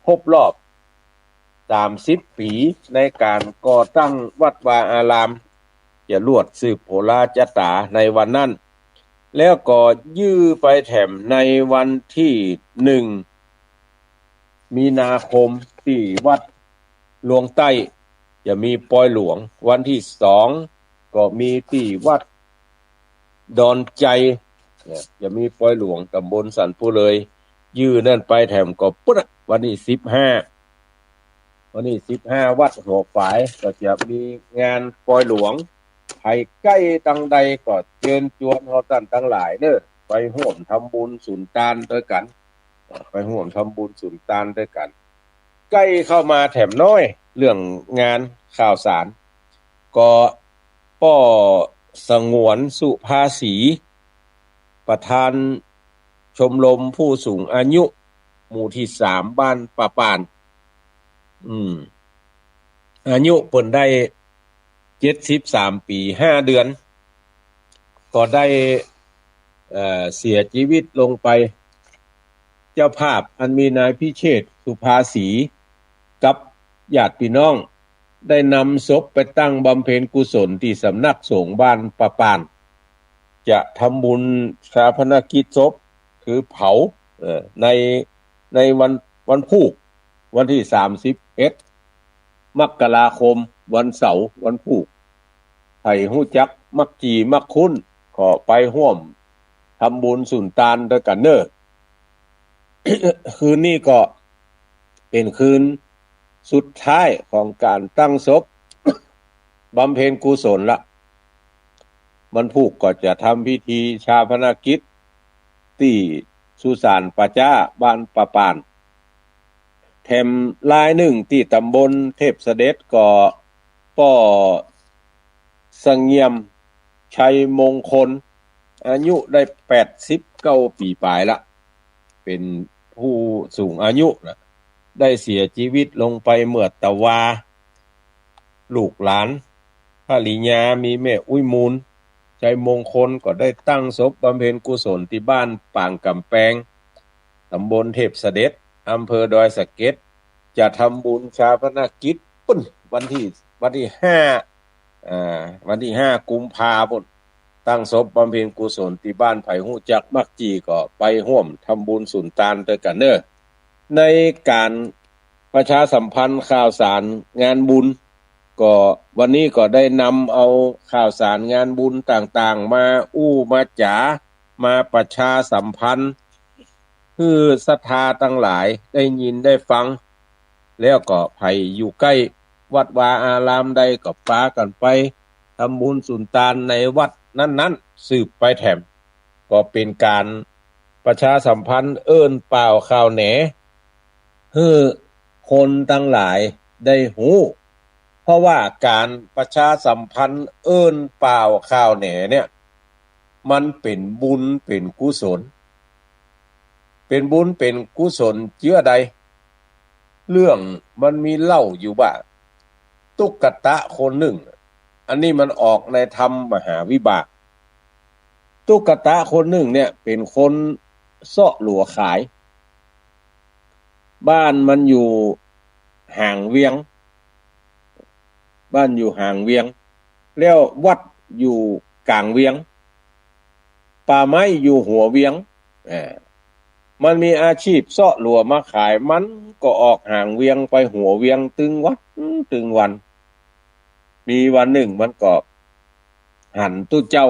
ครบรอบ30 ปีในการก่อตั้งวัดวาอารามจะลวดสืบโหราจตาในวันนั้นแล้วก็ยื้อไปแถมในวันที่1 มีนาคมที่วัดหลวงใต้จะมีปอยหลวงวันที่2ก็มีที่วัดดอนใจจะมีปอยหลวงตำบลสันผู้เลยยื้อนั่นไปแถมก็ปุ๊บวันที่15วัดหัวฝายก็จะมีงานปอยหลวงใครใกล้ตังใดก็เชิญชวนเฮาท่านทั้งหลายเด้อไปร่วมทำบุญสุนทานด้วยกันใกล้เข้ามาแถมน้อยเรื่องงานข่าวสารก็ป้อสงวนสุภาษีประธานชมรมผู้สูงอายุหมู่ที่3บ้านป่าป่านอายุเพิ่นได้73 ปี5 เดือนก็ได้เสียชีวิตลงไปเจ้าภาพอันมีนายพิเชษฐ์สุภาษีกับญาติพี่น้องได้นำศพไปตั้งบำเพ็ญกุศลที่สำนักสงฆ์บ้านป่าป่าน จะทำบุญชาปนกิจศพคือเผาในวันพุธวันที่31มกราคมวันเสาร์วันพุธให้ฮู้จักมักจีมักคุ้นก็ไปร่วมทำบุญสุนทานด้วยกันเด้อ คืนนี้ก็เป็นคืนสุดท้ายของการตั้งศพ บำเพ็ญกุศลละวันพุธก็จะทำพิธีชาปนกิจที่สุสานป่าจ้าบ้านป่าปานแถมลายหนึ่งที่ตำบลเทพเสด็จก็ป้อสังเงียมชัยมงคลอายุได้89ปีปลายละเป็นผู้สูงอายุนะได้เสียชีวิตลงไปเมื่อตะวาลูกหลานภริยามีแม่อุ้ยมูลชัยมงคลก็ได้ตั้งศพบำเพ็ญกุศลที่บ้านปางกำแพงตำบลเทพเสด็จอำเภอดอยสะเก็ดจะทำบุญชาปนกิจปุ่นวันที่5กุมภาพันธ์ตั้งศพบำเพ็ญกุศลที่บ้านไผ่ฮู้จักมักจีก็ไปร่วมทำบุญสุนทานด้วยกันเด้อในการประชาสัมพันธ์ข่าวสารงานบุญก็วันนี้ก็ได้นำเอาข่าวสารงานบุญต่างๆมามาจ๋ามาประชาสัมพันธ์คือศรัทธาทั้งหลายได้ยินได้ฟังแล้วก็ไผอยู่ใกล้วัดวาอารามใดก็พากันไปทำบุญสุนทานในวัดนั้นๆสืบไปแถมก็เป็นการประชาสัมพันธ์เปล่าข่าวแหนให้คนทั้งหลายได้หูเพราะว่าการประชาสัมพันธ์เปล่าข่าวแหนเนี่ยมันเป็นบุญเป็นกุศลเป็นบุญเป็นกุศลเจือใดเรื่องมันมีเล่าอยู่ว่าตุ๊กตะคนหนึ่งอันนี้มันออกในธรรมมหาวิบากตุ๊กตะคนหนึ่งเนี่ยเป็นคนเสาะหลัวขายบ้านมันอยู่ห่างเวียงแล้ววัดอยู่กลางเวียงป่าไม้อยู่หัวเวียงมันมีอาชีพเสาะหลัวมาขายมันก็ออกห่างเวียงไปหัวเวียงตึงวันมีวันหนึ่งมันก็หันตู้เจ้า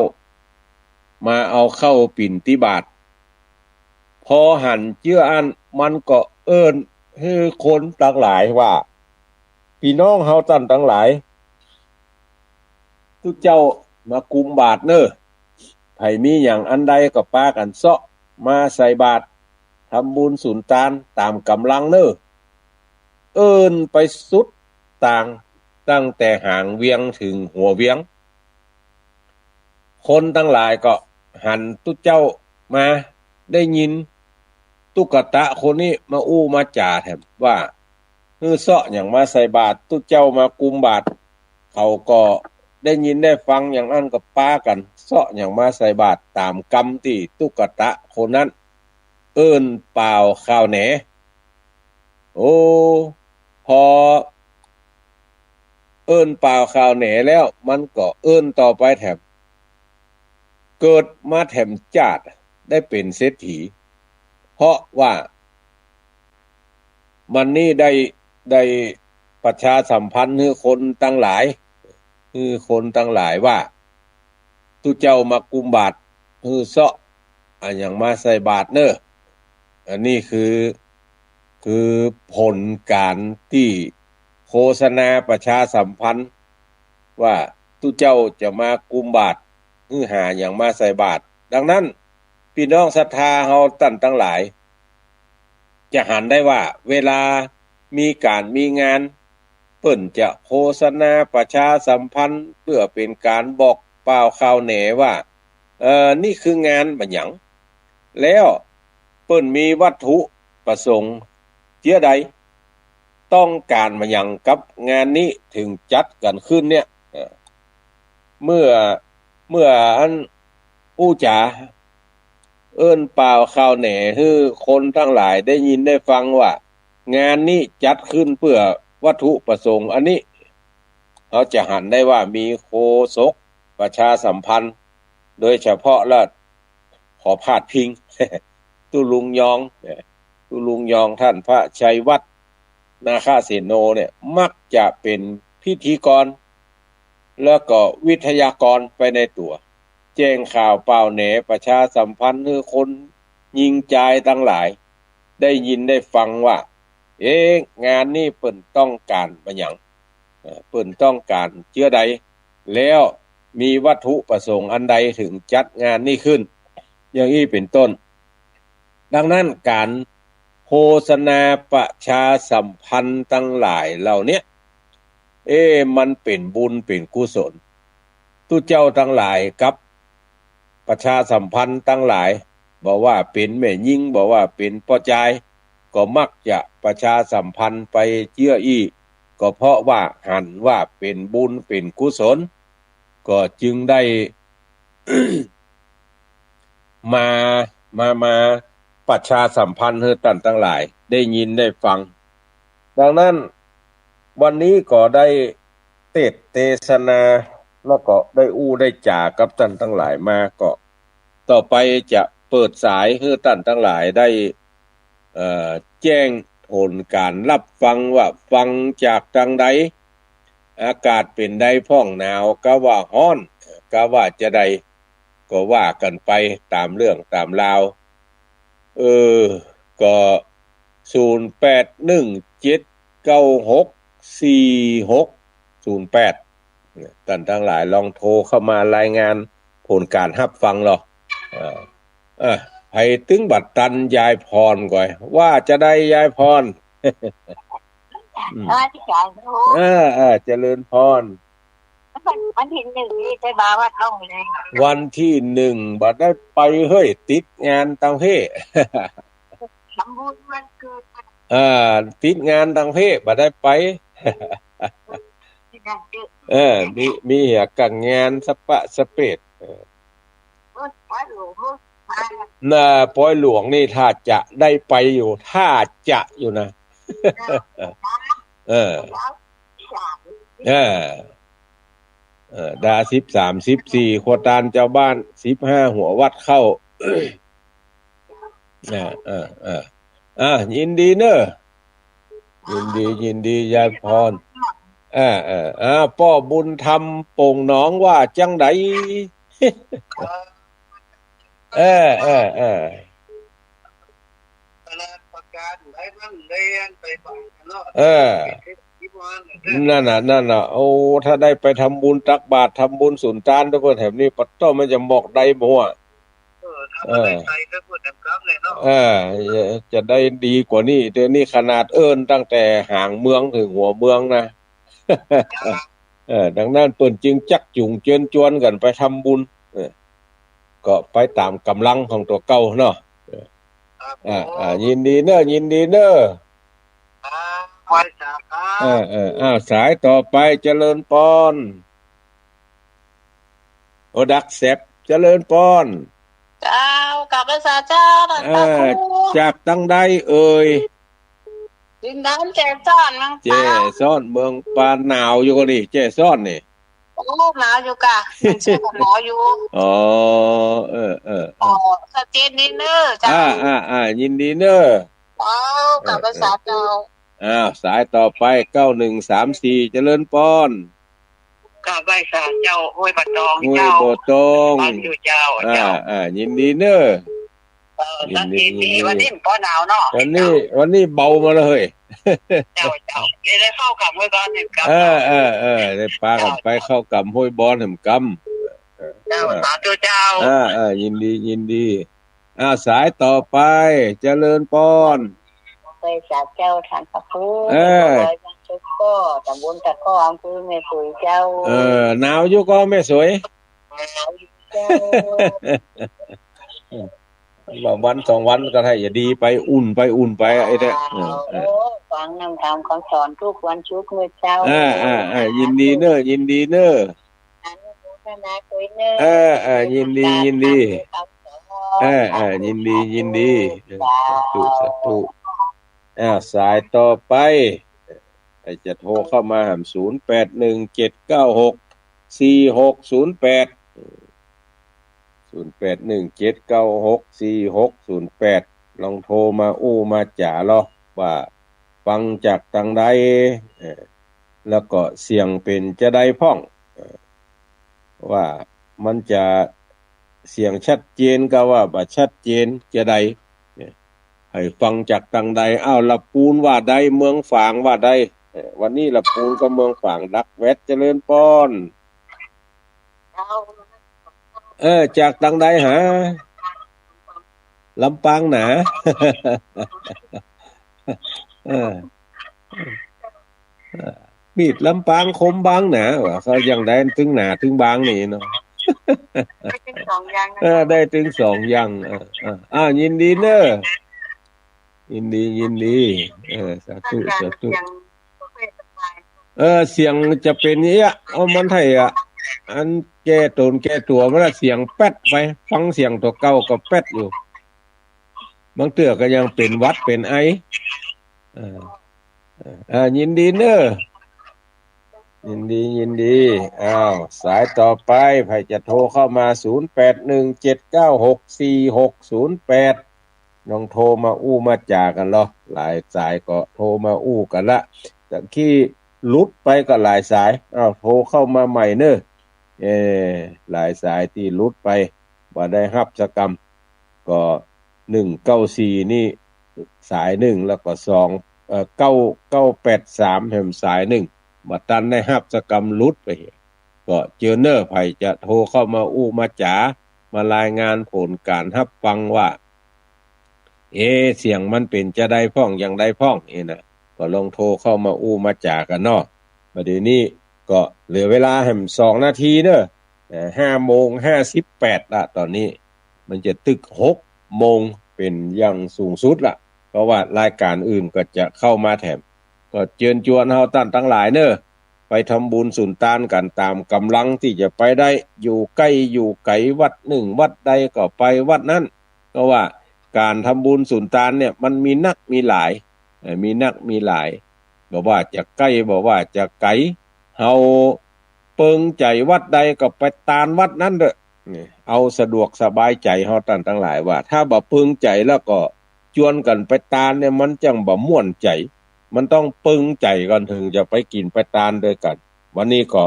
มาเอาเข้าปิ่นติบาตพอหันเจื้ออันมันก็ให้คนทั้งหลายว่าพี่น้องเฮาท่านทั้งหลายตู้เจ้ามากุมบาตรเน้อไผมีหยังอันใดก็ปากันเซาะมาใส่บาตรทำบุญสุนทานตามกำลังเน้อไปสุดตั้งแต่หางเวียงถึงหัวเวียงคนทั้งหลายก็หันตุ๊เจ้ามาได้ยินตุ๊กตะคนนี้มามาจ่าแถมว่าเสาะอย่างมาใส่บาตรตุ๊เจ้ามากุมบาตรเขาก็ได้ยินได้ฟังอย่างนั้นก็ป้ากันเสาะอย่างมาใส่บาตรตามกรรมที่ตุ๊กตะคนนั้นเปล่าข่าวแหนพอเปล่าข่าวแหนแล้วมันก็ต่อไปแถมเกิดมาแถมจาดได้เป็นเศรษฐีเพราะว่ามันนี่ได้ประชาสัมพันธ์ให้คนตั้งหลายว่าตุเจ้ามากุมบาตรเสาะอย่างมาใส่บาตรเน้ออันนี้คือผลการที่โฆษณาประชาสัมพันธ์ว่าตุเจ้าจะมากุมบาตรหาอย่างมาใส่บาตรดังนั้นพี่น้องศรัทธาเฮาท่านทั้งหลายจะหันได้ว่าเวลามีการมีงานเปิ้นจะโฆษณาประชาสัมพันธ์เพื่อเป็นการบอกเปล่าข่าวแหนว่านี่คืองานบัดหยังแล้วเปิ้นมีวัตถุประสงค์เจือใดต้องการมาหยังกับงานนี้ถึงจัดกันขึ้นเนี่ยเมื่ออันจ๋าเปล่าข่าวแหนคือคนทั้งหลายได้ยินได้ฟังว่างานนี้จัดขึ้นเพื่อวัตถุประสงค์อันนี้เขาจะหันได้ว่ามีโฆษกประชาสัมพันธ์ โดยเฉพาะแล้วขอพาดพิง ตุลุงยองตุลุงยองท่านพระชัยวัฒน์นาคาเสโนเนี่ยมักจะเป็นพิธีกรแล้วก็วิทยากรไปในตัวแจ้งข่าวเปล่าแหนประชาสัมพันธ์ให้คนยิงใจทั้งหลายได้ยินได้ฟังว่างานนี้เปิ้นต้องการมาหยังเปิ้นต้องการเชื้อใดแล้วมีวัตถุประสงค์อันใดถึงจัดงานนี้ขึ้นอย่างนี้เป็นต้นดังนั้นการโฆษณาประชาสัมพันธ์ทั้งหลายเหล่านี้มันเป็นบุญเป็นกุศลทุกเจ้าทั้งหลายกับประชาสัมพันธ์ทั้งหลายบอกว่าเป็นแม่ยิ่งบอกว่าเป็นพ่อจายก็มักจะประชาสัมพันธ์ไปเชื่ออีก็เพราะว่าหันว่าเป็นบุญเป็นกุศลก็จึงได้ มาประชาสัมพันธ์ให้ท่านทั้งหลายได้ยินได้ฟังดังนั้นวันนี้ก็ได้เทศนาแล้วก็ได้ได้จ่ากับท่านทั้งหลายมาก็ต่อไปจะเปิดสายให้ท่านทั้งหลายได้แจ้งผลการรับฟังว่าฟังจากทางใดอากาศเป็นใดพ้องหนาวก็ว่าฮ้อนก็ว่าจะใดก็ว่ากันไปตามเรื่องตามราวก็0817964608ท่านทั้งหลายลองโทรเข้ามารายงานผลการรับฟังหรอให้ถึงบัดตันยายพรก่อนว่าจะได้ยายพรที่จารย์เจริญพรวันที่1นี่ได้บาวัดล่องเลยวันที่1บัดได้ไปเฮ้ยติดงานตังเพทำบุญวันเกิดติดงานตังเพบัดได้ไปมีเหตุการณ์งานสปะสเปดปอยหลวงนี่ถ้าจะได้ไปอยู่ถ้าจะอยู่นะดา13 14โคตานเจ้าบ้าน15หัววัดเข้ายินดีเนอะยินดียายพรป้อบุญธรรมโป่งหนองว่าจังไดนั่นน่ะโอ้ถ้าได้ไปทำบุญตักบาตรทำบุญสุนทานทุกคนแถบนี้ปัดต้อมันจะบอกได้บ่อ่ะจะได้ดีกว่านี้เดี๋ยวนี้ขนาดตั้งแต่ห่างเมืองถึงหัวเมืองนะดังนั้นเปิ้นจึงจักจุงเชิญชวนกันไปทำบุญก็ไปตามกำลังของตัวเก่าเนาะยินดีเนอะสายต่อไปเจริญพรโอดักแซบเจริญพรเจ้ากับภาษาเจ้าจากตั้งใดเอ่ยดินน้ำแจซ่อนมั้งแจซ่อนเมืองปานหนาวอยู่ก็นี่แจซ่อนนี่โอ้หนาวอยู่กะชื่อหนาวอยู่สเตนนิเนอร์จ้ายินดีเนอร์กับภาษาเจ้าสายต่อไป9134เจริญพรกับภาษาเจ้าห้วยบะตองเจ้าห้วยบะตองบ้านอยู่เจ้ายินดีเนอร์ยินดีวันนี้พอหนาวเนาะวันนี้เบามาเลยเจ้าได้เข้ากับห้วยบอนเห็มกำได้ปลากันไปเข้ากับห้วยบอนเห็มกำเจ้าสาธุเจ้ายินดีสายต่อไปเจริญพรไปจากเจ้าทานพระพุทธชุกก็ตำบลตะก้ออำเภอแม่สวยเจ้าหนาวอยู่ก็แม่สวยหนาวอยู่เจ้าวัน2วันก็ให้อย่าดีไปอุ่นไปไอ้เนี่ยฟังนำตามคำสอนทุกวันชุกเมื่อเช้ายินดีเนอะยินดียินดียินดีสาธุสายต่อไปจะโทรเข้ามาหา0817964608 0817964608ลองโทรมาอู้มาจ๋าเนาะว่าฟังจากทางใดแล้วก็เสียงเป็นจะได้พ้องว่ามันจะเสียงชัดเจนก็ว่าบ่ชัดเจนจะได้ให้ฟังจากทางใดอ้าวละปูนว่าใดเมืองฝางว่าใดวันนี้ละปูนก็เมืองฝางดักแวดเจริญพรจากทางใดหาลำปางหนามีดลำปางคมบางหนาว่าเขายังได้ถึงหนาถึงบางนี่เนาะได้ถึง2อย่างยินดีเนอะยินดีสาธุเสียงจะเป็นนี้มันให้อันแก้ตนแก้ตัวมันเสียงแป๊ดไปฟังเสียงตัวเก่าก็แป๊ดอยู่บางเตื้อก็ยังเป็นวัดเป็นไอยินดีเนอะยินดีสายต่อไปใครจะโทรเข้ามา0817964608น้องโทรมาอู้มาจากันเหรอหลายสายก็โทรมาอู้กันละแต่ที่ลุดไปก็หลายสายโทรเข้ามาใหม่เนอะหลายสายที่ลุดไปว่าได้รับสกรรมก็194นี่สาย1แล้วก็9983แห่งสาย1มาตันได้รับสกรรมลุดไปก็เจอเนอร์ไผจะโทรเข้ามาอู้มาจ๋ามารายงานผลการรับฟังว่าเสียงมันเป็นจะได้พ้องอย่างได้พ้องนะก็ลองโทรเข้ามาอู้มาจ๋ากันเนาะบัดนี้ก็เหลือเวลาให้2นาทีเด้อ5:58ละตอนนี้มันจะตึก6โมงเป็นอย่างสูงสุดละเพราะว่ารายการอื่นก็จะเข้ามาแถมก็เชิญชวนเฮาท่านทั้งหลายเด้อไปทำบุญสุนทานกันตามกำลังที่จะไปได้อยู่ใกล้อยู่ไกลวัด1วัดใดก็ไปวัดนั้นก็ว่าการทำบุญสุนทานเนี่ยมันมีนักมีหลายบอกว่าจะใกล้บอกว่าจะไกลเฮาเปิงใจวัดใดก็ไปตานวัดนั้นเด้อเอาสะดวกสบายใจเฮาท่านทั้งหลายว่าถ้าบ่เปิงใจแล้วก็ชวนกันไปตานเนี่ยมันจังบ่ม่วนใจมันต้องปึงใจก่อนถึงจะไปกินไปตานด้วยกันวันนี้ก็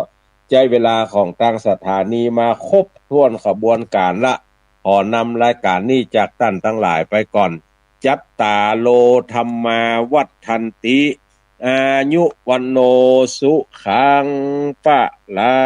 ใช้เวลาของทางสถานีมาครบถ้วนขบวนการละขอนำรายการนี้จากท่านทั้งหลายไปก่อนจัตตาโลธัมมาวัฏฏันติอายุวันโนสุขังปะลา